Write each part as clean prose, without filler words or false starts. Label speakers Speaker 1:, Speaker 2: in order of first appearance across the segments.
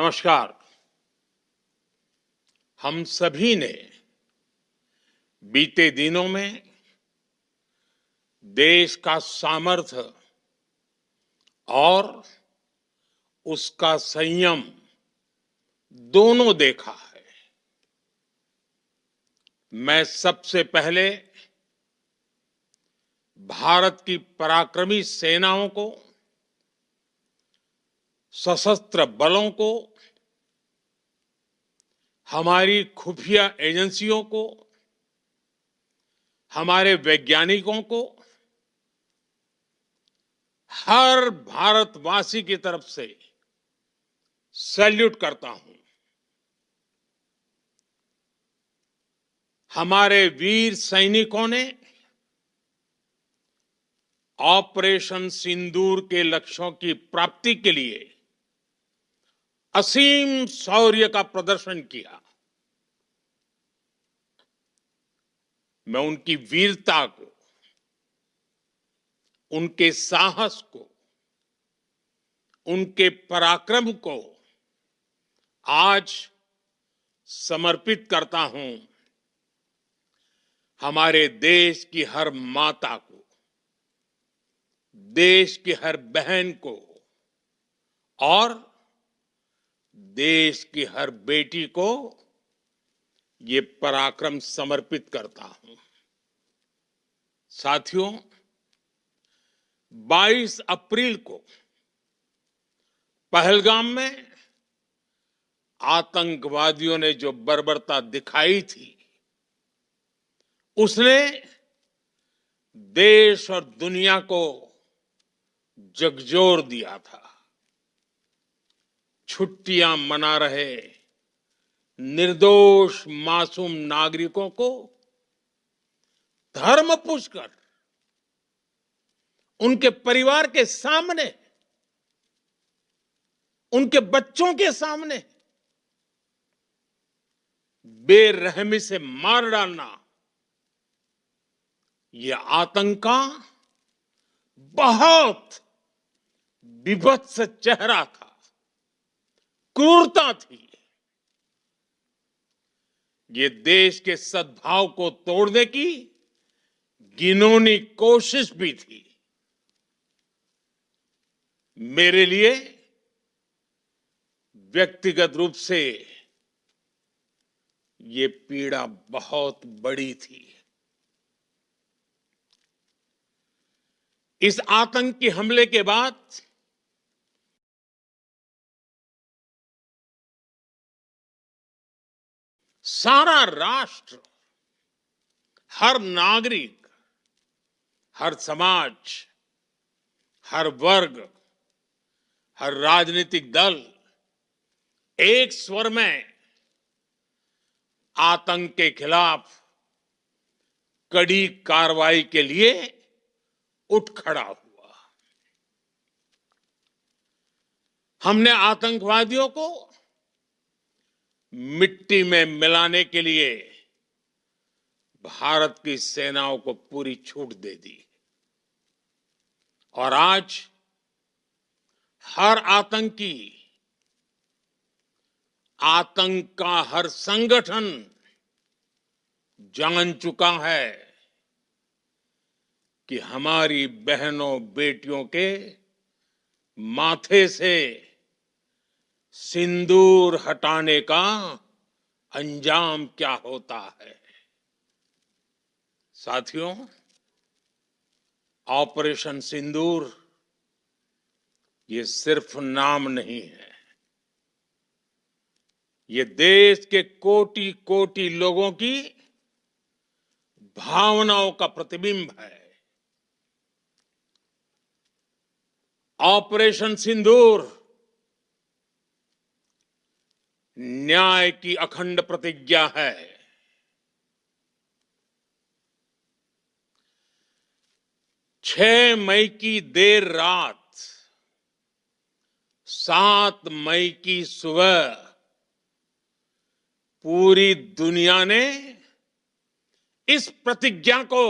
Speaker 1: नमस्कार। हम सभी ने बीते दिनों में देश का सामर्थ्य और उसका संयम दोनों देखा है। मैं सबसे पहले भारत की पराक्रमी सेनाओं को, सशस्त्र बलों को, हमारी खुफिया एजेंसियों को, हमारे वैज्ञानिकों को, हर भारतवासी की तरफ से सैल्यूट करता हूं। हमारे वीर सैनिकों ने ऑपरेशन सिंदूर के लक्ष्यों की प्राप्ति के लिए असीम शौर्य का प्रदर्शन किया। मैं उनकी वीरता को, उनके साहस को, उनके पराक्रम को आज समर्पित करता हूं हमारे देश की हर माता को, देश की हर बहन को और देश की हर बेटी को ये पराक्रम समर्पित करता हूं। साथियों, 22 अप्रैल को पहलगाम में आतंकवादियों ने जो बर्बरता दिखाई थी, उसने देश और दुनिया को झकझोर दिया था। छुट्टियां मना रहे निर्दोष मासूम नागरिकों को धर्म पूछकर उनके परिवार के सामने, उनके बच्चों के सामने बेरहमी से मार डालना, यह आतंक का बहुत विभत्स चेहरा था, क्रूरता थी। ये देश के सद्भाव को तोड़ने की घिनौनी कोशिश भी थी। मेरे लिए व्यक्तिगत रूप से ये पीड़ा बहुत बड़ी थी। इस आतंकी हमले के बाद सारा राष्ट्र, हर नागरिक, हर समाज, हर वर्ग, हर राजनीतिक दल एक स्वर में आतंक के खिलाफ कड़ी कार्रवाई के लिए उठ खड़ा हुआ। हमने आतंकवादियों को मिट्टी में मिलाने के लिए भारत की सेनाओं को पूरी छूट दे दी और आज हर आतंकी, आतंक का हर संगठन जान चुका है कि हमारी बहनों बेटियों के माथे से सिंदूर हटाने का अंजाम क्या होता है। साथियों, ऑपरेशन सिंदूर ये सिर्फ नाम नहीं है, ये देश के कोटि कोटि लोगों की भावनाओं का प्रतिबिंब है। ऑपरेशन सिंदूर न्याय की अखंड प्रतिज्ञा है। 6 मई की देर रात, 7 मई की सुबह पूरी दुनिया ने इस प्रतिज्ञा को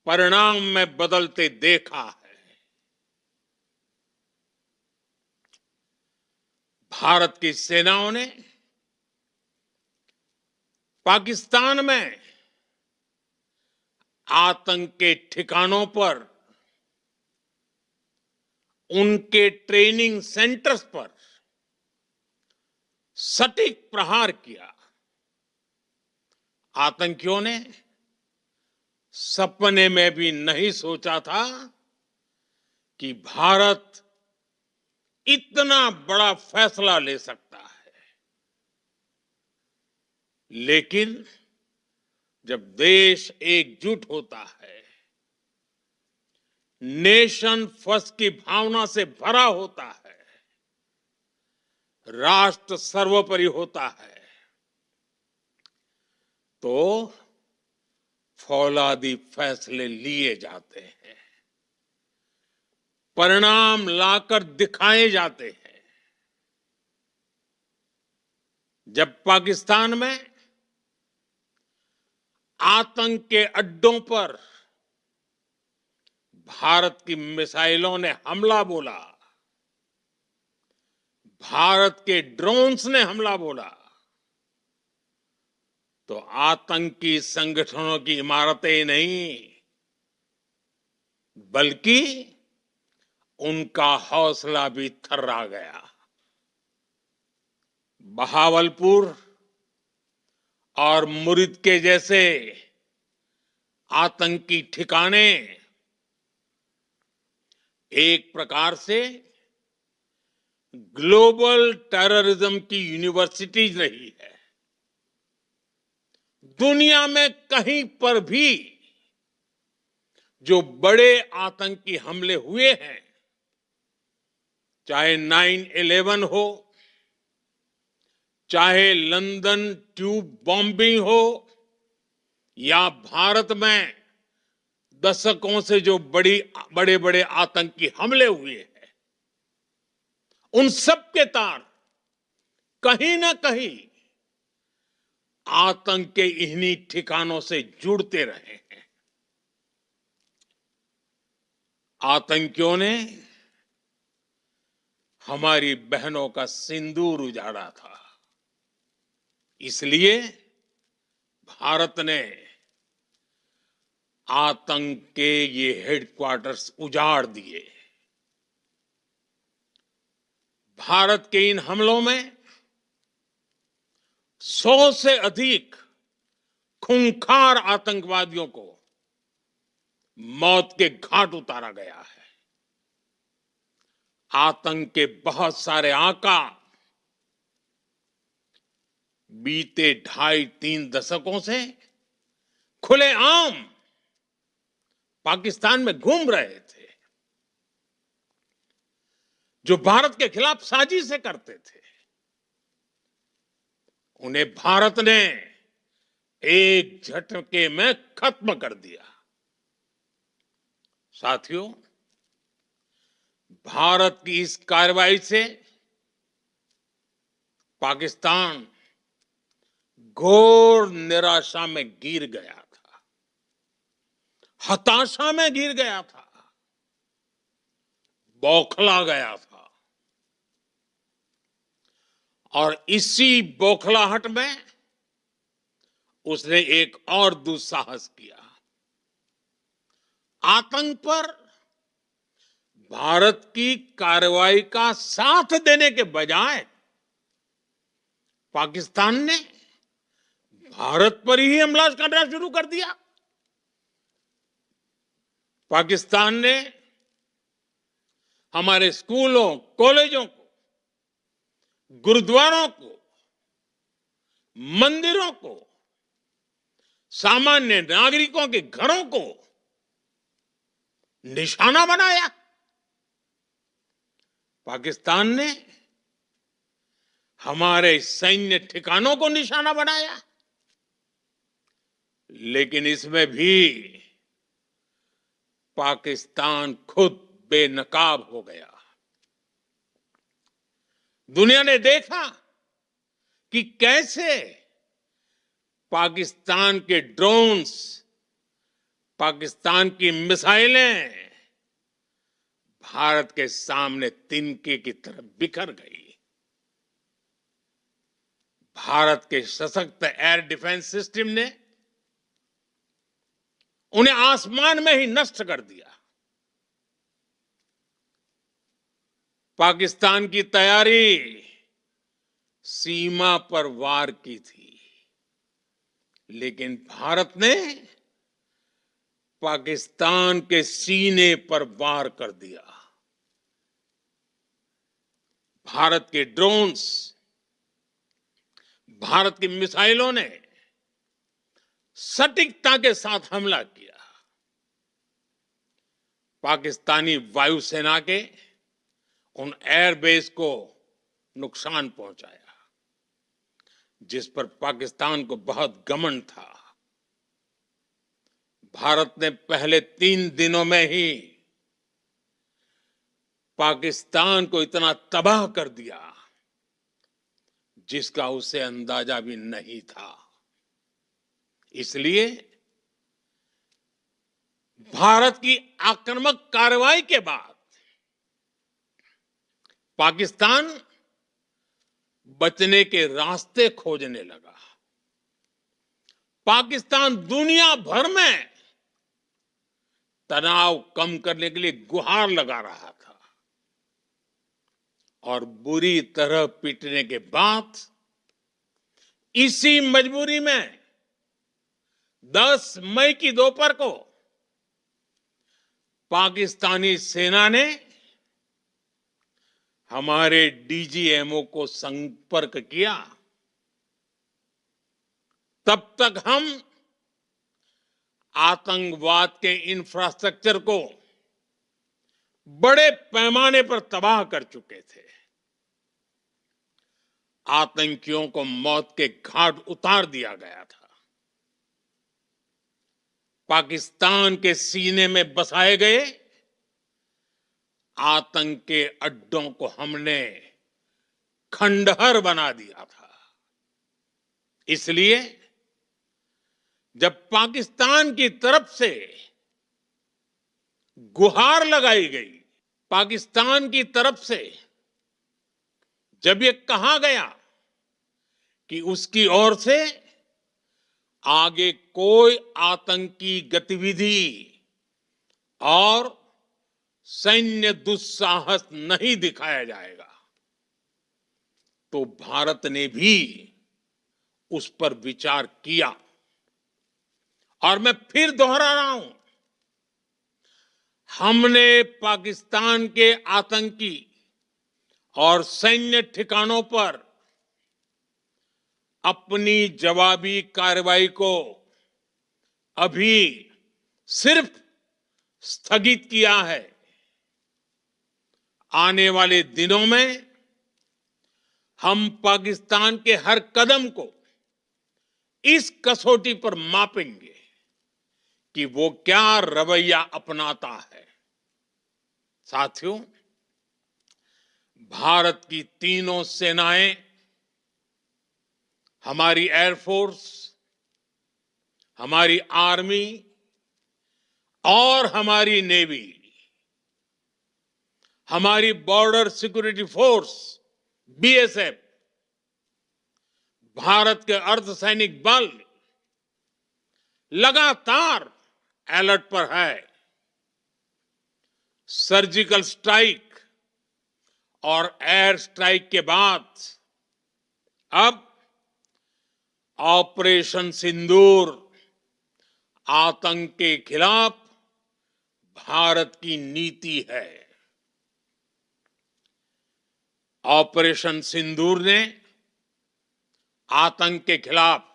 Speaker 1: परिणाम में बदलते देखा है। भारत की सेनाओं ने पाकिस्तान में आतंक के ठिकानों पर, उनके ट्रेनिंग सेंटर्स पर सटीक प्रहार किया। आतंकियों ने सपने में भी नहीं सोचा था कि भारत इतना बड़ा फैसला ले सकता है। लेकिन जब देश एकजुट होता है, नेशन फर्स्ट की भावना से भरा होता है, राष्ट्र सर्वोपरि होता है, तो फौलादी फैसले लिए जाते हैं, परिणाम लाकर दिखाए जाते हैं। जब पाकिस्तान में आतंक के अड्डों पर भारत की मिसाइलों ने हमला बोला, भारत के ड्रोन्स ने हमला बोला, तो आतंकी संगठनों की इमारतें नहीं, बल्कि उनका हौसला भी थर्रा गया। बहावलपुर और मुरिद के जैसे आतंकी ठिकाने एक प्रकार से ग्लोबल टेररिज्म की यूनिवर्सिटीज रही है। दुनिया में कहीं पर भी जो बड़े आतंकी हमले हुए हैं, चाहे 9/11 हो, चाहे लंदन ट्यूब बॉम्बिंग हो, या भारत में दशकों से जो बड़े बड़े आतंकी हमले हुए हैं, उन सब के तार कहीं ना कहीं आतंक के इन्हीं ठिकानों से जुड़ते रहे हैं। आतंकियों ने हमारी बहनों का सिंदूर उजाड़ा था, इसलिए भारत ने आतंक के ये हेडक्वार्टर्स उजाड़ दिए। भारत के इन हमलों में 100 से अधिक खूंखार आतंकवादियों को मौत के घाट उतारा गया है। आतंक के बहुत सारे आका बीते 2.5-3 दशकों से खुलेआम पाकिस्तान में घूम रहे थे, जो भारत के खिलाफ साजिशें करते थे। उन्हें भारत ने एक झटके में खत्म कर दिया। साथियों, भारत की इस कार्रवाई से पाकिस्तान घोर निराशा में गिर गया था, हताशा में गिर गया था, बौखला गया था। और इसी बौखलाहट में उसने एक और दुस्साहस किया। आतंक पर भारत की कार्रवाई का साथ देने के बजाय पाकिस्तान ने भारत पर ही हमला करना शुरू कर दिया। पाकिस्तान ने हमारे स्कूलों, कॉलेजों को, गुरुद्वारों को, मंदिरों को, सामान्य नागरिकों के घरों को निशाना बनाया। पाकिस्तान ने हमारे सैन्य ठिकानों को निशाना बनाया। लेकिन इसमें भी पाकिस्तान खुद बेनकाब हो गया। दुनिया ने देखा कि कैसे पाकिस्तान के ड्रोन्स, पाकिस्तान की मिसाइलें भारत के सामने तिनके की तरह बिखर गई। भारत के सशक्त एयर डिफेंस सिस्टम ने उन्हें आसमान में ही नष्ट कर दिया। पाकिस्तान की तैयारी सीमा पर वार की थी, लेकिन भारत ने पाकिस्तान के सीने पर वार कर दिया। भारत के ड्रोन्स, भारत की मिसाइलों ने सटीकता के साथ हमला किया। पाकिस्तानी वायुसेना के उन एयरबेस को नुकसान पहुंचाया, जिस पर पाकिस्तान को बहुत घमंड था। भारत ने पहले 3 दिनों में ही पाकिस्तान को इतना तबाह कर दिया जिसका उसे अंदाजा भी नहीं था। इसलिए भारत की आक्रामक कार्रवाई के बाद पाकिस्तान बचने के रास्ते खोजने लगा। पाकिस्तान दुनिया भर में तनाव कम करने के लिए गुहार लगा रहा था और बुरी तरह पीटने के बाद इसी मजबूरी में 10 मई की दोपहर को पाकिस्तानी सेना ने हमारे डीजीएमओ को संपर्क किया। तब तक हम आतंकवाद के इंफ्रास्ट्रक्चर को बड़े पैमाने पर तबाह कर चुके थे। आतंकियों को मौत के घाट उतार दिया गया था। पाकिस्तान के सीने में बसाए गए आतंक के अड्डों को हमने खंडहर बना दिया था। इसलिए जब पाकिस्तान की तरफ से गुहार लगाई गई, पाकिस्तान की तरफ से जब ये कहा गया कि उसकी ओर से आगे कोई आतंकी गतिविधि और सैन्य दुस्साहस नहीं दिखाया जाएगा, तो भारत ने भी उस पर विचार किया। और मैं फिर दोहरा रहा हूं, हमने पाकिस्तान के आतंकी और सैन्य ठिकानों पर अपनी जवाबी कार्रवाई को अभी सिर्फ स्थगित किया है। आने वाले दिनों में हम पाकिस्तान के हर कदम को इस कसौटी पर मापेंगे कि वो क्या रवैया अपनाता है। साथियों, भारत की तीनों सेनाएं, हमारी एयरफोर्स, हमारी आर्मी और हमारी नेवी, हमारी border security force BSF, Bharat के अर्धसैनिक बल लगातार अलर्ट पर है। सर्जिकल स्ट्राइक और एयर स्ट्राइक के बाद अब ऑपरेशन सिंदूर आतंक के खिलाफ भारत की नीति है। ऑपरेशन सिंदूर ने आतंक के खिलाफ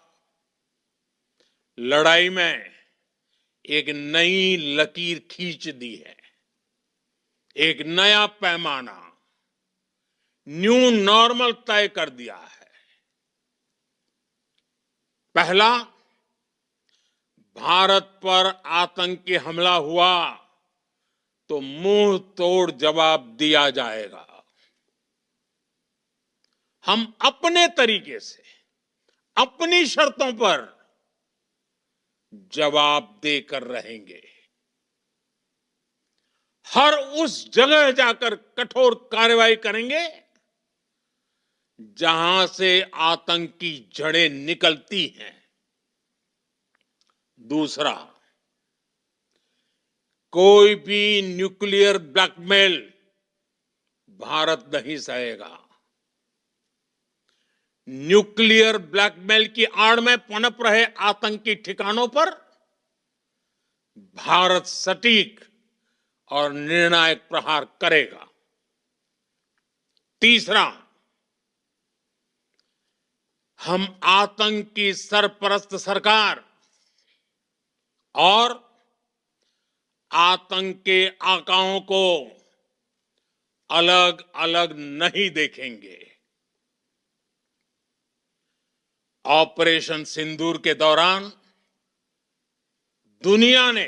Speaker 1: लड़ाई में एक नई लकीर खींच दी है, एक नया पैमाना, न्यू नॉर्मल तय कर दिया है। पहला, भारत पर आतंकी हमला हुआ तो मुंह तोड़ जवाब दिया जाएगा। हम अपने तरीके से, अपनी शर्तों पर जवाब देकर रहेंगे। हर उस जगह जाकर कठोर कार्रवाई करेंगे जहां से आतंक की जड़ें निकलती हैं। दूसरा, कोई भी न्यूक्लियर ब्लैकमेल भारत नहीं सहेगा। न्यूक्लियर ब्लैकमेल की आड़ में पनप रहे आतंकी ठिकानों पर भारत सटीक और निर्णायक प्रहार करेगा। तीसरा, हम आतंक की सरपरस्त सरकार और आतंक के आकाओं को अलग अलग नहीं देखेंगे। ऑपरेशन सिंदूर के दौरान दुनिया ने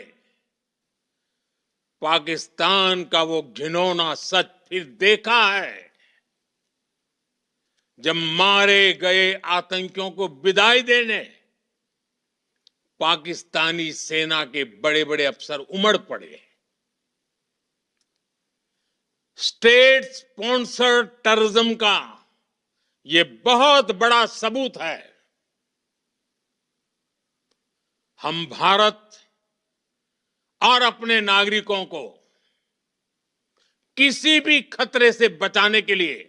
Speaker 1: पाकिस्तान का वो घिनौना सच फिर देखा है, जब मारे गए आतंकियों को विदाई देने पाकिस्तानी सेना के बड़े बड़े अफसर उमड़ पड़े। स्टेट स्पॉन्सर्ड टेररिज्म का ये बहुत बड़ा सबूत है। हम भारत और अपने नागरिकों को किसी भी खतरे से बचाने के लिए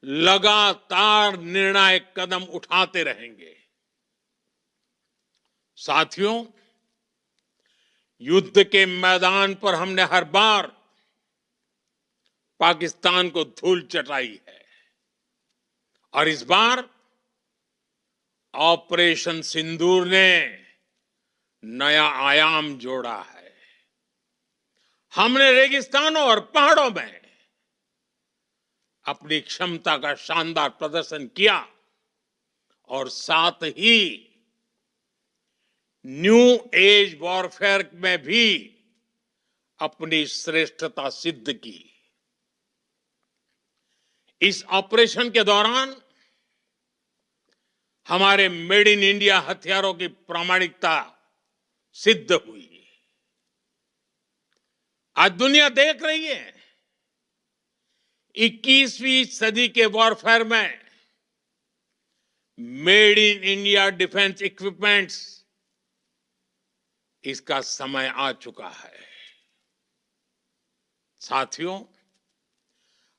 Speaker 1: लगातार निर्णायक कदम उठाते रहेंगे। साथियों, युद्ध के मैदान पर हमने हर बार पाकिस्तान को धूल चटाई है और इस बार ऑपरेशन सिंदूर ने नया आयाम जोड़ा है। हमने रेगिस्तानों और पहाड़ों में अपनी क्षमता का शानदार प्रदर्शन किया और साथ ही न्यू एज वॉरफेयर में भी अपनी श्रेष्ठता सिद्ध की। इस ऑपरेशन के दौरान हमारे मेड इन इंडिया हथियारों की प्रामाणिकता सिद्ध हुई। आज दुनिया देख रही है 21वीं सदी के वॉरफेयर में made in India defence equipments, इसका समय आ चुका है। साथियों,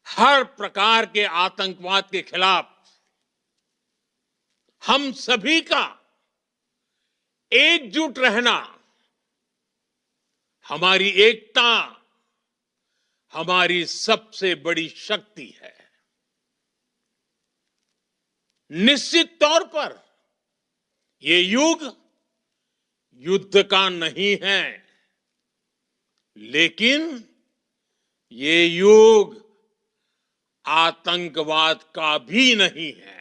Speaker 1: हर प्रकार के आतंकवाद के खिलाफ हम सभी का एकजुट रहना, हमारी एकता हमारी सबसे बड़ी शक्ति है। निश्चित तौर पर ये युग युद्ध का नहीं है, लेकिन ये युग आतंकवाद का भी नहीं है।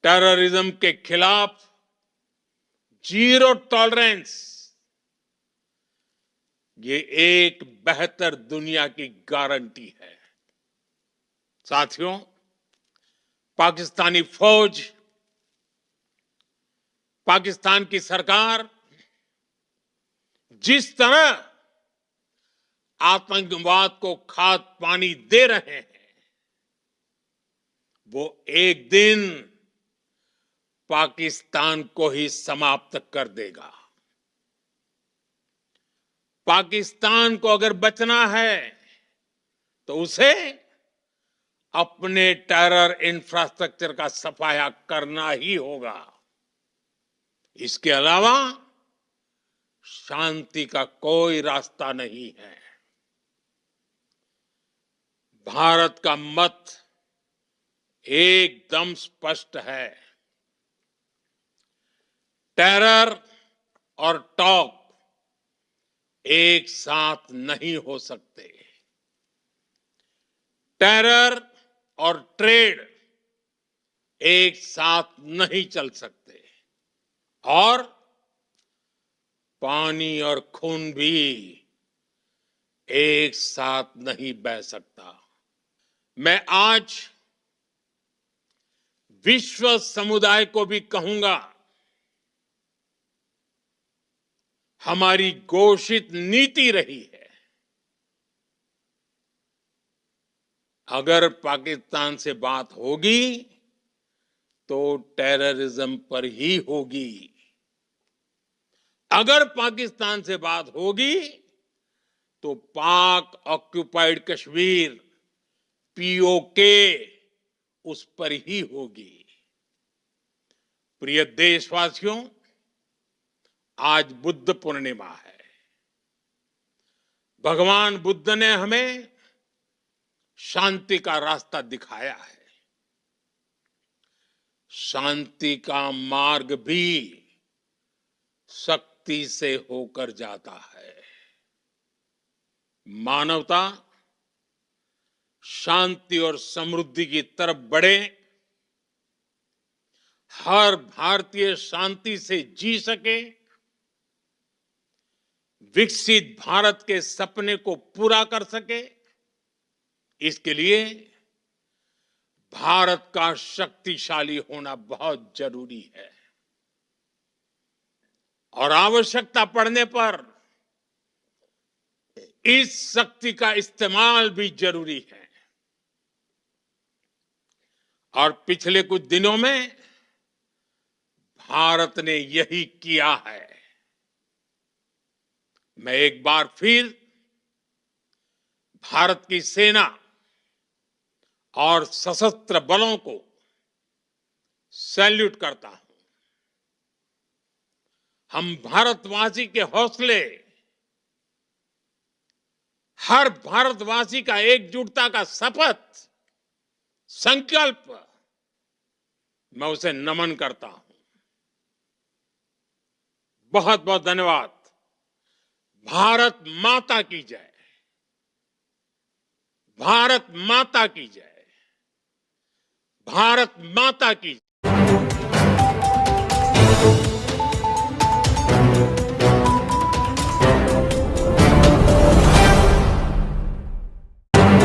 Speaker 1: टेररिज्म के खिलाफ जीरो टॉलरेंस, ये एक बेहतर दुनिया की गारंटी है। साथियों, पाकिस्तानी फौज, पाकिस्तान की सरकार जिस तरह आतंकवाद को खाद पानी दे रहे हैं, वो एक दिन पाकिस्तान को ही समाप्त कर देगा। पाकिस्तान को अगर बचना है तो उसे अपने टेरर इंफ्रास्ट्रक्चर का सफाया करना ही होगा। इसके अलावा शांति का कोई रास्ता नहीं है। भारत का मत एकदम स्पष्ट है। टेरर और टॉक एक साथ नहीं हो सकते। टेरर और ट्रेड एक साथ नहीं चल सकते और पानी और खून भी एक साथ नहीं बह सकता। मैं आज विश्व समुदाय को भी कहूंगा, हमारी घोषित नीति रही है अगर पाकिस्तान से बात होगी तो टेररिज्म पर ही होगी। अगर पाकिस्तान से बात होगी तो पाक ऑक्युपाइड कश्मीर पीओके उस पर ही होगी। प्रिय देशवासियों, आज बुद्ध पूर्णिमा है। भगवान बुद्ध ने हमें शांति का रास्ता दिखाया है। शांति का मार्ग भी शक्ति से होकर जाता है। मानवता शांति और समृद्धि की तरफ बढ़े, हर भारतीय शांति से जी सके, विकसित भारत के सपने को पूरा कर सके, इसके लिए भारत का शक्तिशाली होना बहुत जरूरी है। और आवश्यकता पड़ने पर इस शक्ति का इस्तेमाल भी जरूरी है। और पिछले कुछ दिनों में भारत ने यही किया है। मैं एक बार फिर भारत की सेना और सशस्त्र बलों को सैल्यूट करता हूं। हम भारतवासी के हौसले, हर भारतवासी का एकजुटता का शपथ, संकल्प, मैं उसे नमन करता हूं। बहुत बहुत धन्यवाद। भारत माता की जय। भारत माता की जय। भारत माता की जय।